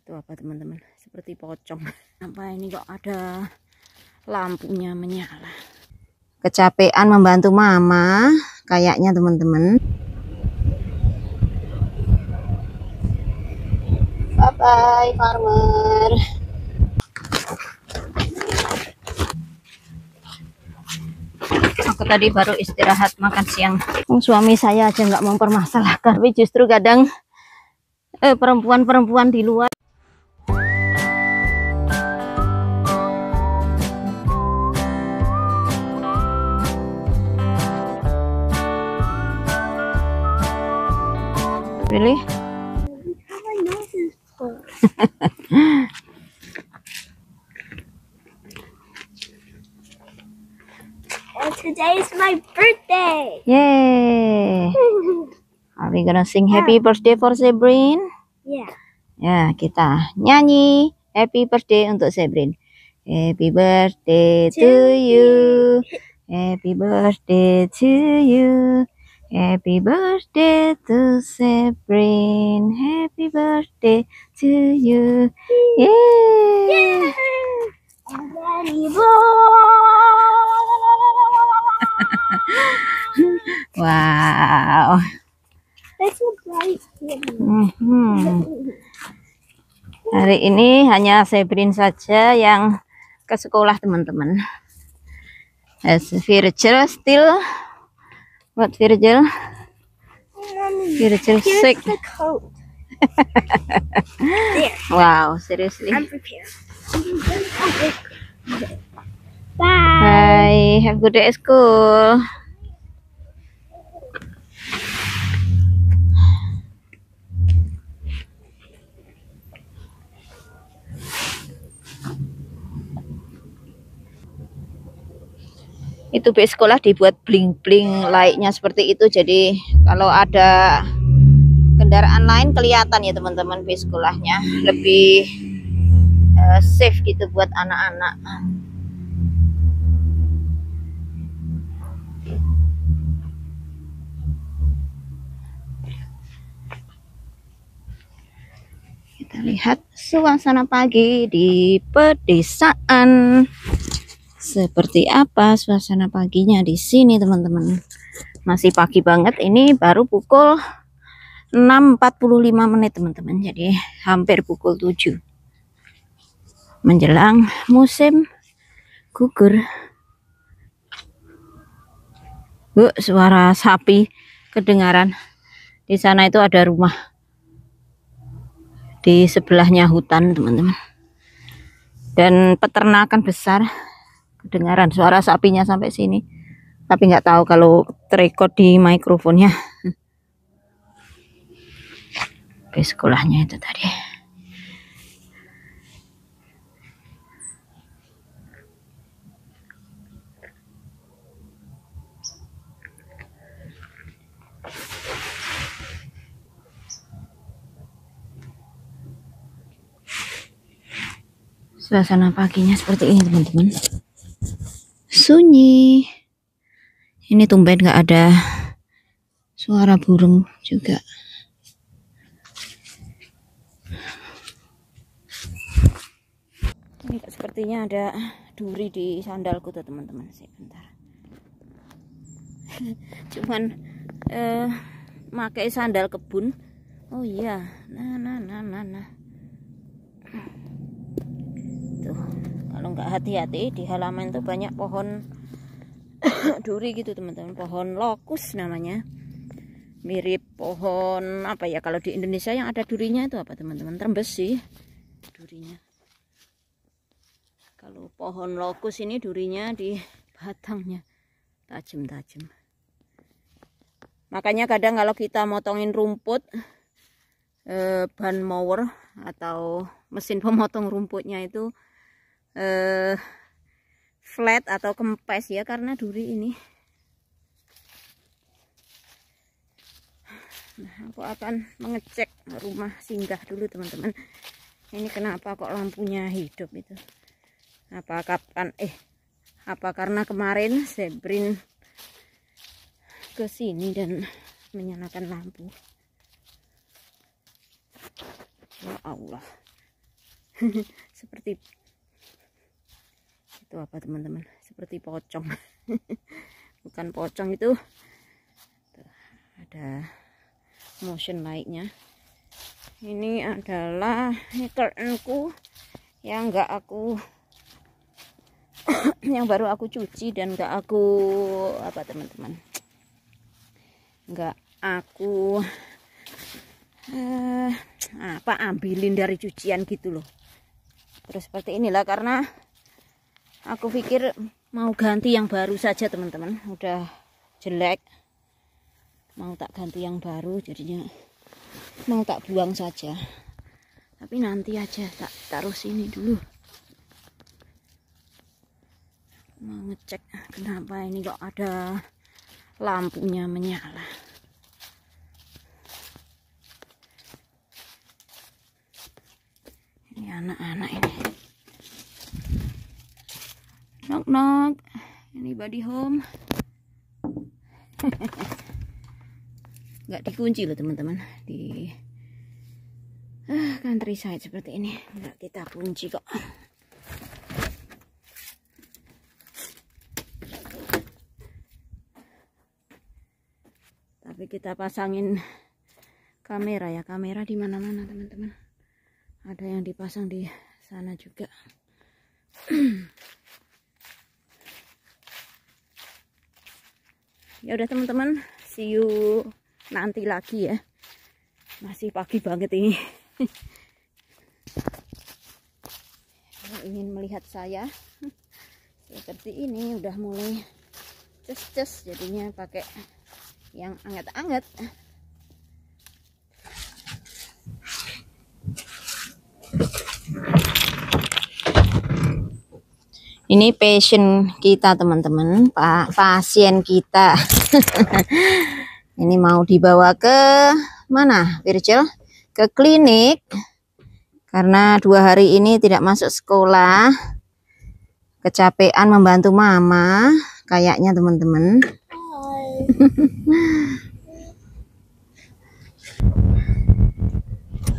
Itu apa teman-teman? Seperti pocong. Apa ini kok ada lampunya menyala? Kecapean membantu mama kayaknya teman-teman. Bye bye farmer. Aku tadi baru istirahat makan siang. Suami saya aja nggak mempermasalahkan, tapi justru kadang perempuan-perempuan di luar. Really? My nose is full. And today's my birthday. Yay! Are we gonna sing happy birthday for Sabrine? Yeah. Ya, kita nyanyi happy birthday untuk Sabrine. Happy birthday to you. Happy birthday to you. Happy birthday to Sabrine. Happy birthday to you. Yay! And then he Wow. That's so bright. Hari ini hanya Sabrine saja yang ke sekolah teman-teman. As Virgil still. What Virgil? Virgil sick. Here's the coat. There. Wow, seriously. I'm prepared. Bye. Bye. Have a good day at school. Itu base sekolah dibuat bling-bling light-nya seperti itu, jadi kalau ada kendaraan lain kelihatan ya teman-teman, base sekolahnya lebih safe gitu buat anak-anak. Kita lihat suasana pagi di pedesaan. Seperti apa suasana paginya di sini teman-teman. Masih pagi banget, ini baru pukul 6.45 menit teman-teman. Jadi hampir pukul 7. Menjelang musim gugur. Suara sapi kedengaran. Di sana itu ada rumah. Di sebelahnya hutan teman-teman. Dan peternakan besar. Kedengaran suara sapinya sampai sini, tapi nggak tahu kalau terekod di mikrofonnya. Oke, sekolahnya itu tadi. Suasana paginya seperti ini teman-teman. Sunyi. Ini tumben nggak ada suara burung juga. Ini sepertinya ada duri di sandalku tuh teman-teman. Sebentar. Cuman pakai sandal kebun. Oh iya. Nah. Tuh. Kalau nggak hati-hati di halaman tuh banyak pohon duri gitu teman-teman, pohon lokus namanya, mirip pohon apa ya kalau di Indonesia yang ada durinya itu apa teman-teman, trembes sih durinya. Kalau pohon lokus ini durinya di batangnya tajam-tajam. Makanya kadang kalau kita motongin rumput, ban mower atau mesin pemotong rumputnya itu flat atau kempes ya, karena duri ini. Nah, aku akan mengecek rumah singgah dulu teman-teman. Ini kenapa kok lampunya hidup itu? Apa karena kemarin Sabrine ke sini dan menyalakan lampu? Ya Allah, Seperti itu apa teman-teman, seperti pocong. Bukan pocong itu. Tuh, ada motion light-nya. Ini adalah curtainku yang enggak aku yang baru aku cuci dan enggak aku apa teman-teman, enggak aku ambilin dari cucian gitu loh. Terus seperti inilah, karena aku pikir mau ganti yang baru saja teman-teman, udah jelek, mau tak ganti yang baru, jadinya mau tak buang saja. Tapi nanti aja, tak taruh sini dulu. Mau ngecek kenapa ini kok ada lampunya menyala. Ini anak-anak ini. Knock knock, anybody home? Nggak dikunci loh teman-teman, di countryside seperti ini nggak kita kunci kok. Tapi kita pasangin kamera ya, kamera di mana-mana teman-teman. Ada yang dipasang di sana juga. Ya udah teman-teman, see you nanti lagi ya. Masih pagi banget ini. Kalau ingin melihat saya seperti ini, udah mulai ces-ces, jadinya pakai yang anget-anget. Ini pasien kita teman-teman, pasien kita. Ini mau dibawa ke mana, Virgil? Ke klinik. Karena 2 hari ini tidak masuk sekolah. Kecapean membantu mama, kayaknya teman-teman.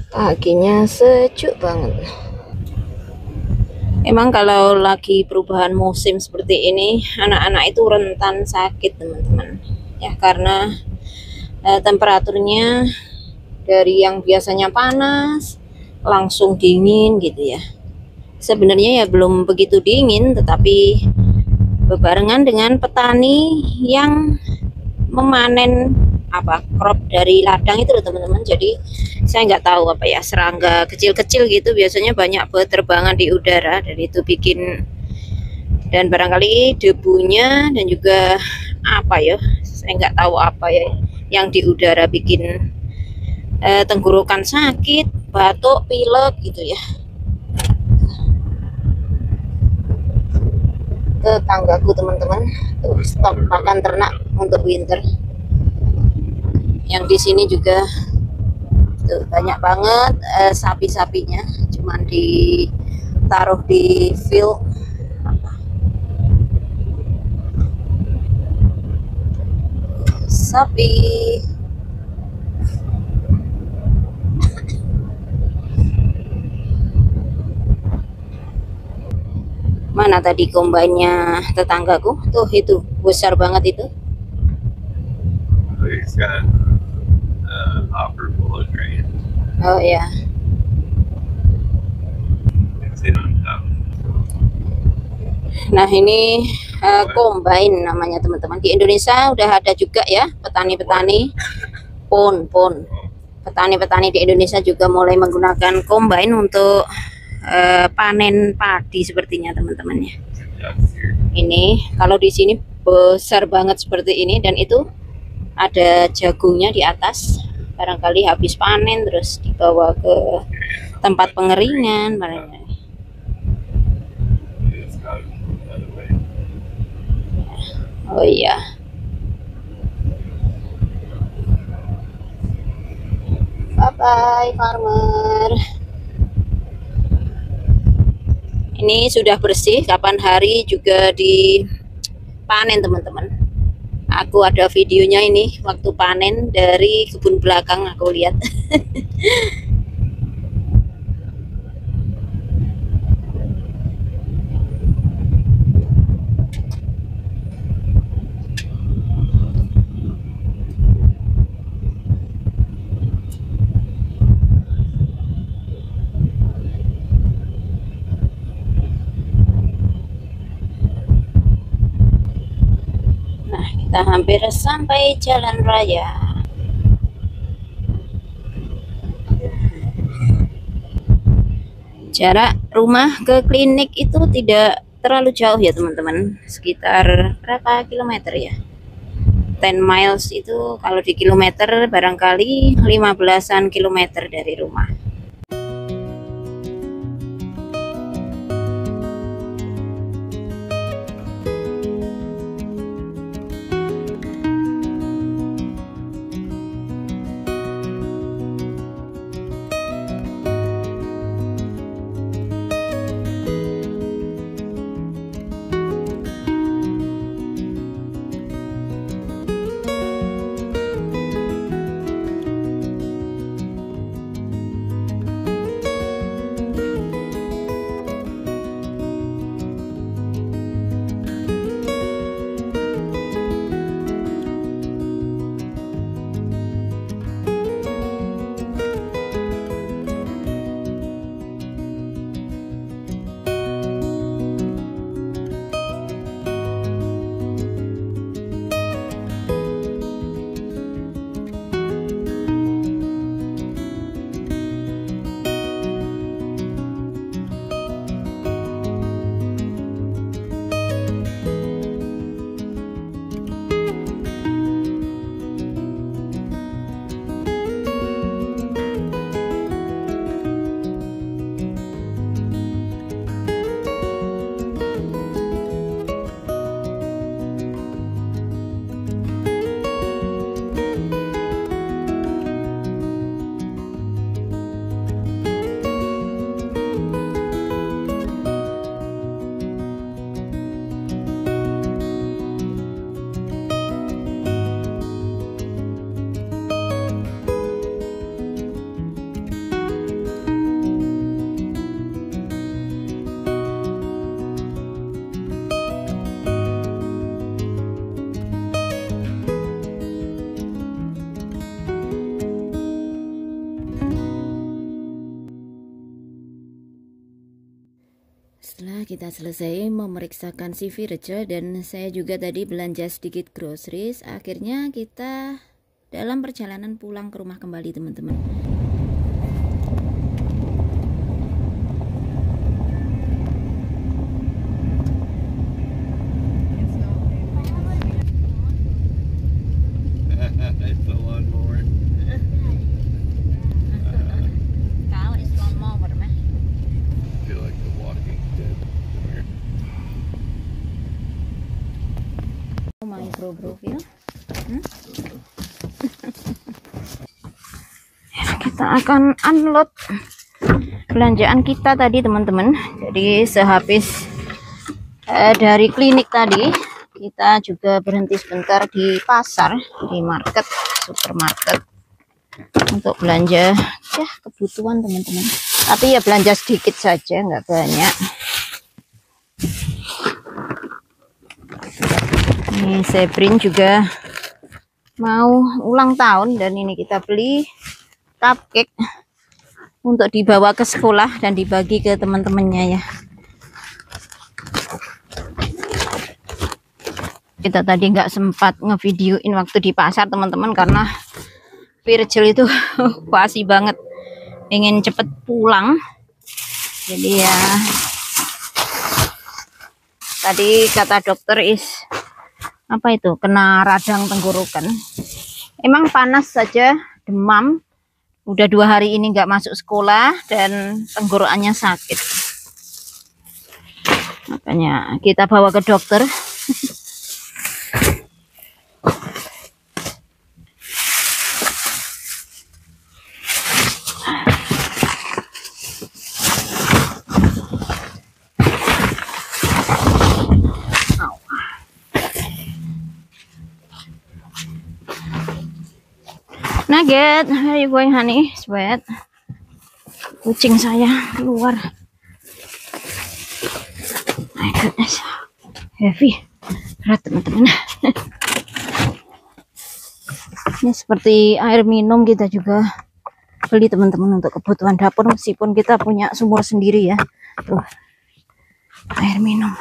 Paginya sejuk banget. Emang kalau lagi perubahan musim seperti ini, anak-anak itu rentan sakit teman-teman. Ya karena temperaturnya dari yang biasanya panas langsung dingin gitu ya. Sebenarnya ya belum begitu dingin, tetapi bebarengan dengan petani yang memanen crop dari ladang itu loh teman-teman. Jadi saya nggak tahu apa ya, serangga kecil-kecil gitu biasanya banyak berterbangan di udara, dan itu bikin, dan barangkali debunya dan juga apa ya, saya nggak tahu apa ya yang di udara bikin tenggorokan sakit, batuk, pilek gitu ya. Tetanggaku teman-teman, tuh stok pakan ternak untuk winter. Yang di sini juga tuh banyak banget sapi-sapinya, cuman ditaruh di field. Sapi. Mana tadi kombainnya tetanggaku? Tuh itu besar banget itu. He's got hopper full of grain. Oh ya. It's in on top. Nah ini kombain namanya teman-teman. Di Indonesia udah ada juga ya petani-petani pon. Petani-petani di Indonesia juga mulai menggunakan kombain untuk panen padi sepertinya teman-teman ya. Ini kalau di sini besar banget seperti ini, dan itu ada jagungnya di atas, barangkali habis panen terus dibawa ke tempat pengeringan barangkali. Oh iya. Bye bye farmer. Ini sudah bersih, kapan hari juga dipanen teman-teman. Aku ada videonya ini waktu panen dari kebun belakang aku lihat. Kita hampir sampai jalan raya. Jarak rumah ke klinik itu tidak terlalu jauh ya teman-teman, sekitar berapa kilometer ya, 10 miles itu kalau di kilometer barangkali 15-an kilometer dari rumah. Setelah kita selesai memeriksakan CV Rejo dan saya juga tadi belanja sedikit groceries, akhirnya kita dalam perjalanan pulang ke rumah kembali teman-teman. Profil. Kita akan unload belanjaan kita tadi teman-teman. Jadi sehabis dari klinik tadi kita juga berhenti sebentar di pasar, di market, supermarket untuk belanja ya kebutuhan teman-teman. Tapi ya belanja sedikit saja, nggak banyak. Ini Sebrin juga mau ulang tahun dan ini kita beli cupcake untuk dibawa ke sekolah dan dibagi ke teman-temannya ya. Kita tadi nggak sempat ngevideoin waktu di pasar teman-teman karena Virgil itu pasti banget ingin cepet pulang. Jadi ya tadi kata dokter apa itu, kena radang tenggorokan. Emang panas saja, demam, udah 2 hari ini nggak masuk sekolah dan tenggorokannya sakit, makanya kita bawa ke dokter. Nugget, where are you going honey? Sweat. Kucing saya keluar. My goodness, heavy, berat teman-teman. Ini seperti air minum kita juga beli teman-teman untuk kebutuhan dapur, meskipun kita punya sumur sendiri ya. Tuh, air minum.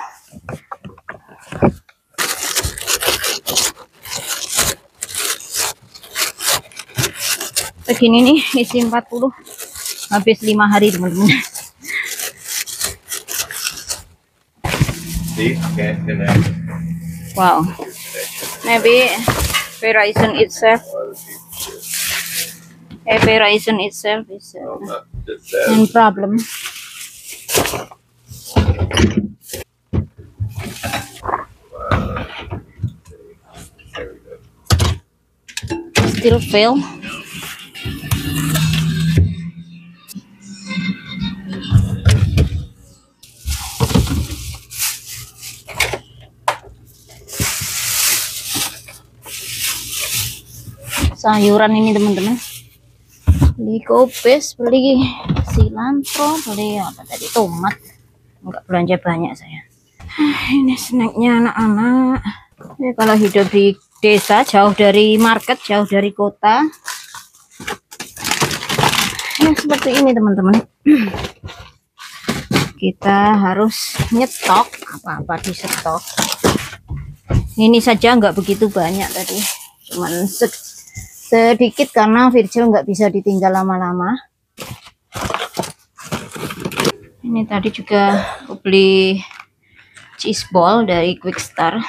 segini nih isi 40, habis 5 hari teman-teman. See, can't connect. Wow, maybe Verizon itself is Just that. in problem. There we go. Still fail. Sayuran ini teman-teman, beli kobes, beli cilantro, beli apa tadi, tomat. Enggak belanja banyak saya. Ini snacknya anak-anak. Ya, kalau hidup di desa, jauh dari market, jauh dari kota, ya seperti ini teman-teman. Kita harus nyetok, apa-apa di stok. Ini saja nggak begitu banyak tadi, cuman sedikit karena Virgil nggak bisa ditinggal lama-lama. Ini tadi juga aku beli cheese ball dari Quick Star.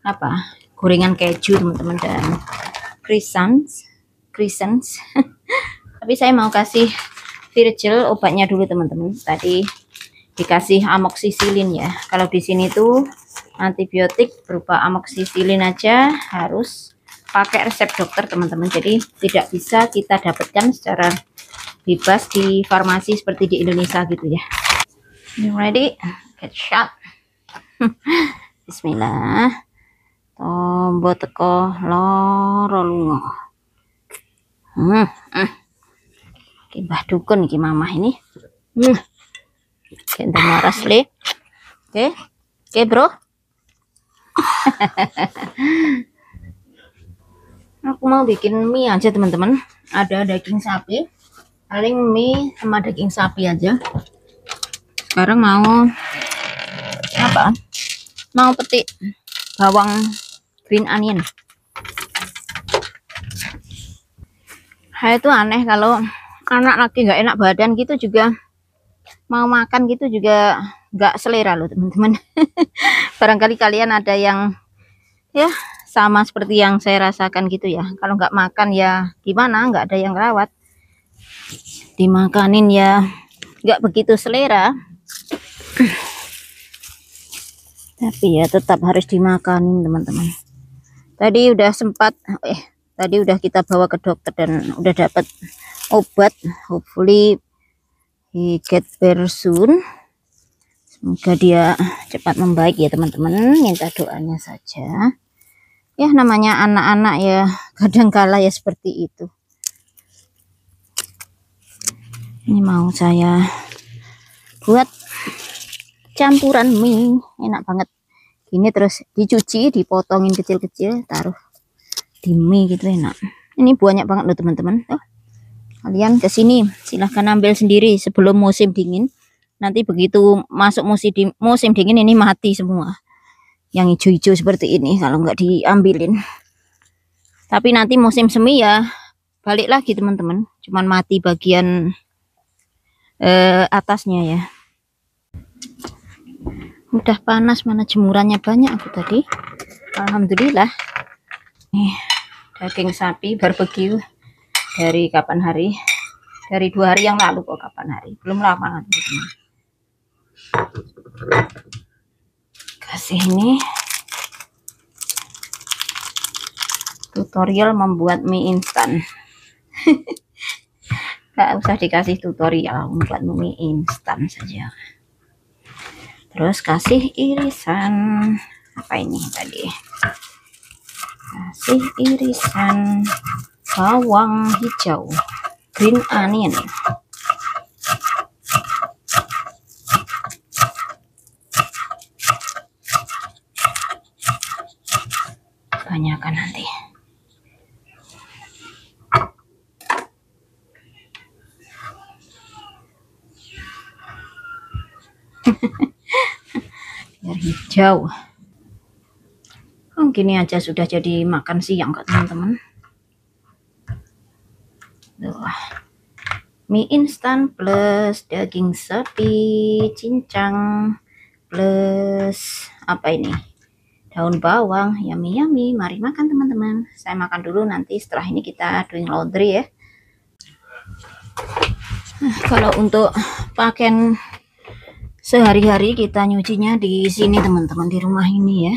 Apa, gorengan keju teman-teman, dan croissants. Tapi saya mau kasih Virgil obatnya dulu teman-teman. Tadi dikasih amoxicillin ya. Kalau di sini tuh antibiotik berupa amoxicillin aja harus pakai resep dokter teman-teman. Jadi tidak bisa kita dapatkan secara bebas di farmasi seperti di Indonesia gitu ya. You ready? Get shot. Bismillah. Tombo teko loro lunga. Iki Mbah Dukun iki mamah ini. Kita maras le. Oke, bro. Aku mau bikin mie aja teman-teman. Ada daging sapi. Paling mie sama daging sapi aja. Sekarang mau apa? Mau petik bawang green onion. Itu aneh kalau anak lagi nggak enak badan gitu juga mau makan gitu juga nggak selera loh teman-teman. Barangkali kalian ada yang ya sama seperti yang saya rasakan gitu ya. Kalau nggak makan ya gimana, nggak ada yang rawat, dimakanin ya nggak begitu selera. Tapi ya tetap harus dimakanin teman-teman. Tadi udah sempat tadi udah kita bawa ke dokter dan udah dapat obat. Hopefully he get better soon. Semoga dia cepat membaik ya teman-teman. Minta doanya saja. Ya namanya anak-anak ya kadang-kala ya seperti itu. Ini mau saya buat campuran mie, enak banget. Ini terus dicuci, dipotongin kecil-kecil, taruh di mie gitu, enak. Ini banyak banget loh teman-teman. Kalian kesini silahkan ambil sendiri sebelum musim dingin. Nanti begitu masuk musim dingin ini mati semua. Yang hijau-hijau seperti ini kalau nggak diambilin. Tapi nanti musim semi ya balik lagi teman-teman. Cuman mati bagian atasnya ya. Udah panas, mana jemurannya banyak aku tadi. Alhamdulillah. Nih, daging sapi barbeque dari kapan hari? Dari 2 hari yang lalu kok, kapan hari? Belum lama teman-teman. Kasih ini tutorial membuat mie instan. Gak usah dikasih tutorial, membuat mie instan saja. Terus kasih irisan apa ini tadi? Kasih irisan bawang hijau, green onion. Kebanyakan nanti. Biar hijau. Gini aja sudah jadi makan siang kok teman-teman. mie instan plus daging sapi cincang plus apa ini, daun bawang. Yummy yummy, mari makan teman-teman. Saya makan dulu, nanti setelah ini kita doing laundry ya. Kalau untuk pakaian sehari-hari kita nyucinya di sini teman-teman, di rumah ini ya,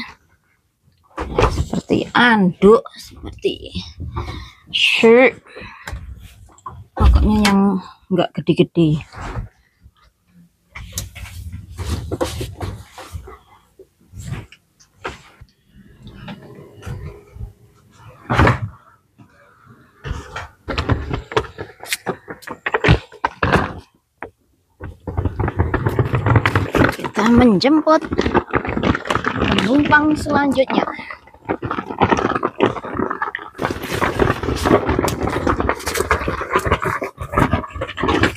seperti anduk, seperti shirt, pokoknya yang enggak gede-gede. Kita menjemput penumpang selanjutnya.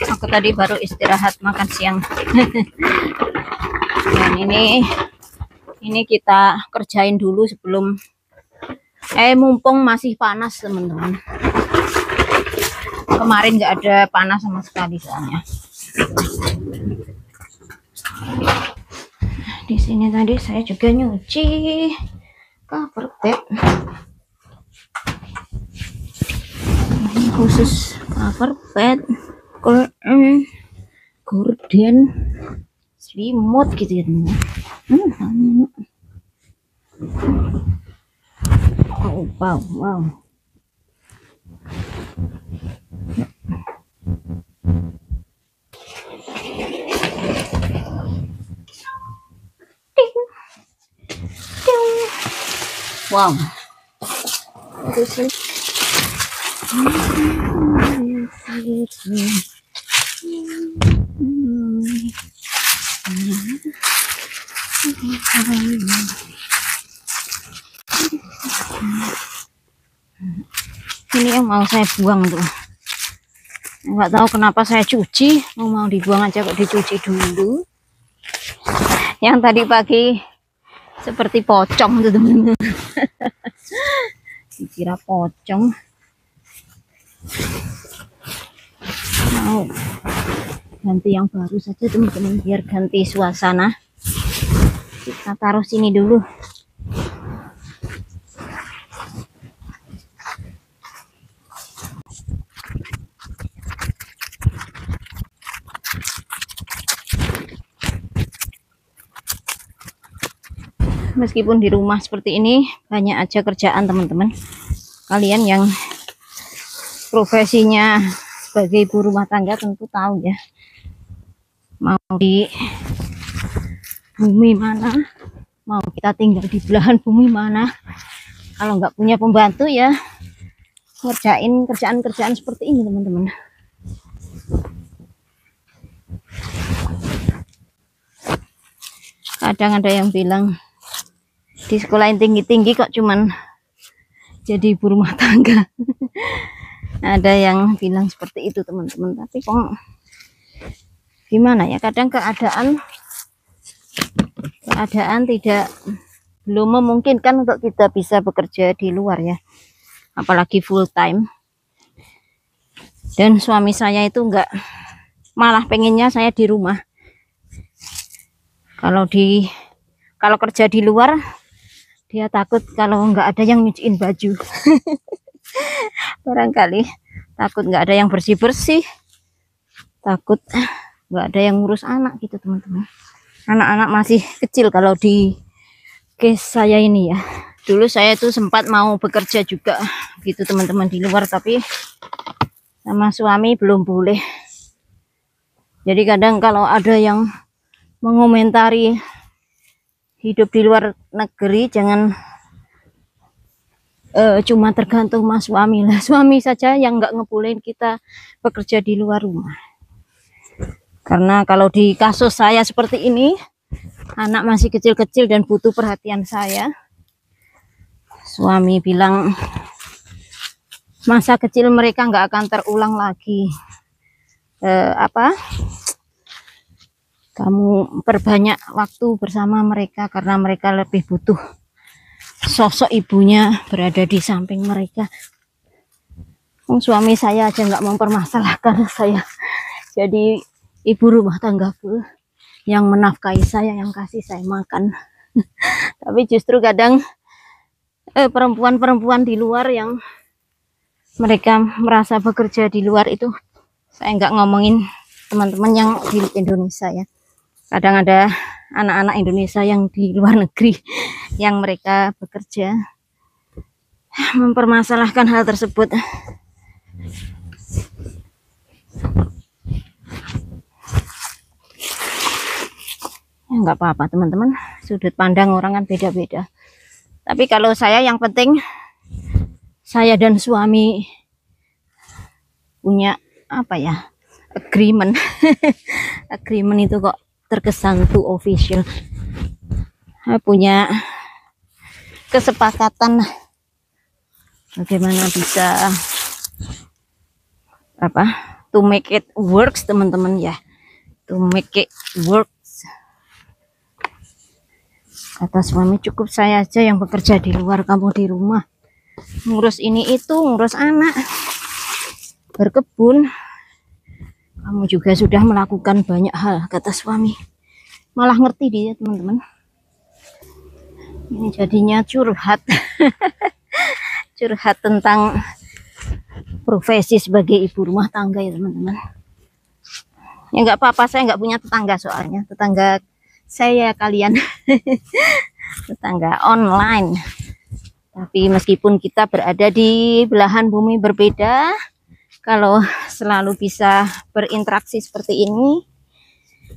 Aku tadi baru istirahat makan siang. Dan ini kita kerjain dulu sebelum mumpung masih panas teman-teman. Kemarin nggak ada panas sama sekali soalnya. Di sini tadi saya juga nyuci cover bed. Ini khusus cover bed, gorden, selimut gitu ya teman. Wow. Wow. Ini yang mau saya buang tuh. Nggak tahu kenapa saya cuci, mau dibuang aja kok dicuci dulu. Yang tadi pagi seperti pocong tuh teman-teman. Dikira pocong. Mau ganti yang baru saja teman-teman, biar ganti suasana. Kita taruh sini dulu. Meskipun di rumah seperti ini banyak aja kerjaan teman-teman. Kalian yang profesinya sebagai ibu rumah tangga tentu tahu ya, mau di bumi mana, mau kita tinggal di belahan bumi mana, kalau nggak punya pembantu ya ngerjain kerjaan-kerjaan seperti ini teman-teman. Kadang ada yang bilang di sekolah yang tinggi-tinggi kok cuman jadi ibu rumah tangga. Ada yang bilang seperti itu teman-teman, tapi kok gimana ya, kadang keadaan tidak belum memungkinkan untuk kita bisa bekerja di luar ya, apalagi full time. Dan suami saya itu malah pengennya saya di rumah. Kalau kerja di luar dia takut kalau nggak ada yang nyuciin baju. Barangkali takut nggak ada yang bersih-bersih, takut nggak ada yang ngurus anak gitu teman-teman. Anak-anak masih kecil kalau di case saya ini ya. Dulu saya itu sempat mau bekerja juga gitu teman-teman di luar, tapi sama suami belum boleh. Jadi kadang kalau ada yang mengomentari hidup di luar negeri, jangan cuma tergantung mas suami lah. Suami saja yang nggak ngebolehin kita bekerja di luar rumah. Karena kalau di kasus saya seperti ini, anak masih kecil-kecil dan butuh perhatian saya. Suami bilang masa kecil mereka nggak akan terulang lagi. Kamu perbanyak waktu bersama mereka karena mereka lebih butuh sosok ibunya berada di samping mereka. Suami saya aja nggak mempermasalahkan saya jadi ibu rumah tangga full, yang menafkahi saya, yang kasih saya makan. Tapi justru kadang perempuan-perempuan di luar yang mereka merasa bekerja di luar itu, saya nggak ngomongin teman-teman yang di Indonesia ya, kadang ada anak-anak Indonesia yang di luar negeri yang mereka bekerja mempermasalahkan hal tersebut. Ya, nggak apa-apa teman-teman, sudut pandang orang kan beda-beda. Tapi kalau saya, yang penting saya dan suami punya apa ya, agreement. Agreement itu kok terkesan too official. Punya kesepakatan bagaimana bisa apa, to make it works teman-teman ya, to make it works. Kata suami, cukup saya aja yang bekerja di luar, kamu di rumah ngurus ini itu, ngurus anak, berkebun, kamu juga sudah melakukan banyak hal, kata suami. Malah ngerti dia teman-teman. Ini jadinya curhat. Curhat tentang profesi sebagai ibu rumah tangga ya teman-teman. Ya nggak apa-apa, saya nggak punya tetangga soalnya. Tetangga saya kalian. Tetangga online. Tapi meskipun kita berada di belahan bumi berbeda, kalau selalu bisa berinteraksi seperti ini,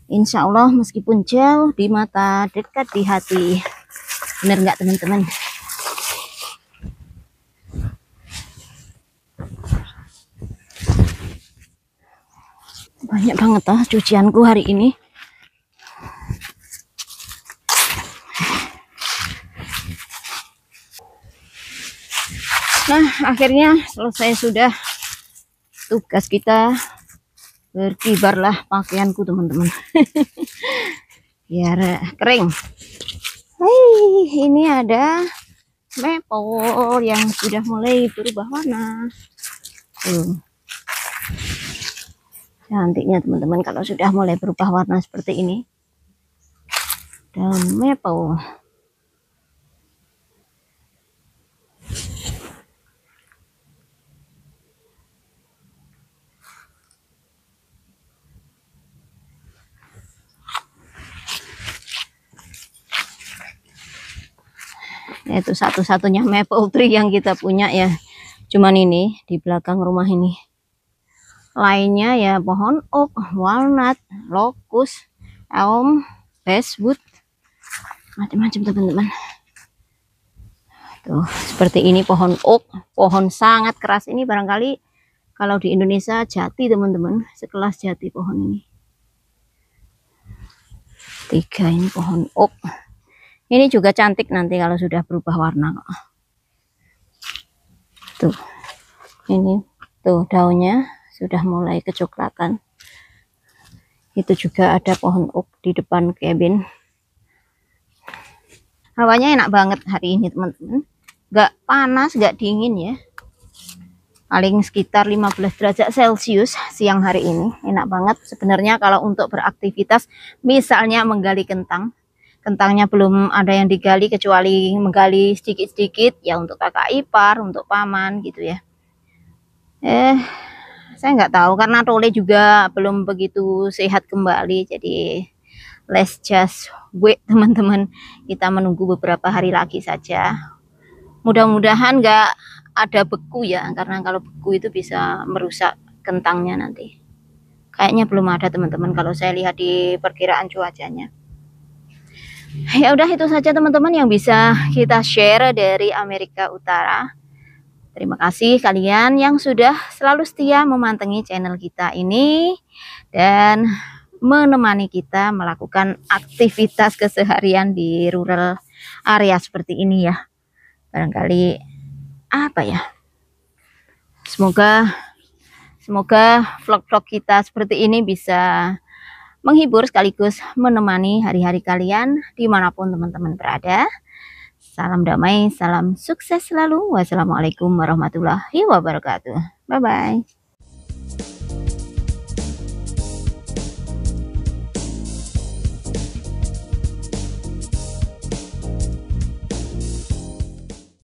insya Allah meskipun jauh di mata, dekat di hati. Bener nggak teman-teman? Banyak banget cucianku hari ini. Nah, akhirnya selesai sudah tugas kita. Berkibarlah pakaianku teman-teman. Biar kering. Ini ada maple yang sudah mulai berubah warna. Cantiknya teman-teman kalau sudah mulai berubah warna seperti ini. Daun maple. Itu satu-satunya maple tree yang kita punya ya, cuman ini di belakang rumah ini. Lainnya ya pohon oak, walnut, locust, elm, basswood, macam-macam teman-teman. Tuh seperti ini pohon oak, pohon sangat keras ini, barangkali kalau di Indonesia jati teman-teman, sekelas jati pohon ini. 3 ini pohon oak. Ini juga cantik nanti kalau sudah berubah warna kok. Tuh. Ini tuh daunnya sudah mulai kecoklatan. Itu juga ada pohon oak di depan cabin. Hawanya enak banget hari ini teman-teman. Gak panas, gak dingin ya. Paling sekitar 15 derajat Celcius siang hari ini. Enak banget sebenarnya kalau untuk beraktivitas, misalnya menggali kentang. Kentangnya belum ada yang digali kecuali menggali sedikit-sedikit ya untuk kakak ipar, untuk paman gitu ya. Saya nggak tahu karena Tole juga belum begitu sehat kembali, jadi let's just wait teman-teman. Kita menunggu beberapa hari lagi saja. Mudah-mudahan nggak ada beku ya, karena kalau beku itu bisa merusak kentangnya nanti. Kayaknya belum ada teman-teman kalau saya lihat di perkiraan cuacanya. Ya udah itu saja teman-teman yang bisa kita share dari Amerika Utara. Terima kasih kalian yang sudah selalu setia memantengi channel kita ini dan menemani kita melakukan aktivitas keseharian di rural area seperti ini ya. Barangkali apa ya? Semoga vlog-vlog kita seperti ini bisa menghibur sekaligus menemani hari-hari kalian dimanapun teman-teman berada. Salam damai, salam sukses selalu. Wassalamualaikum warahmatullahi wabarakatuh. Bye-bye.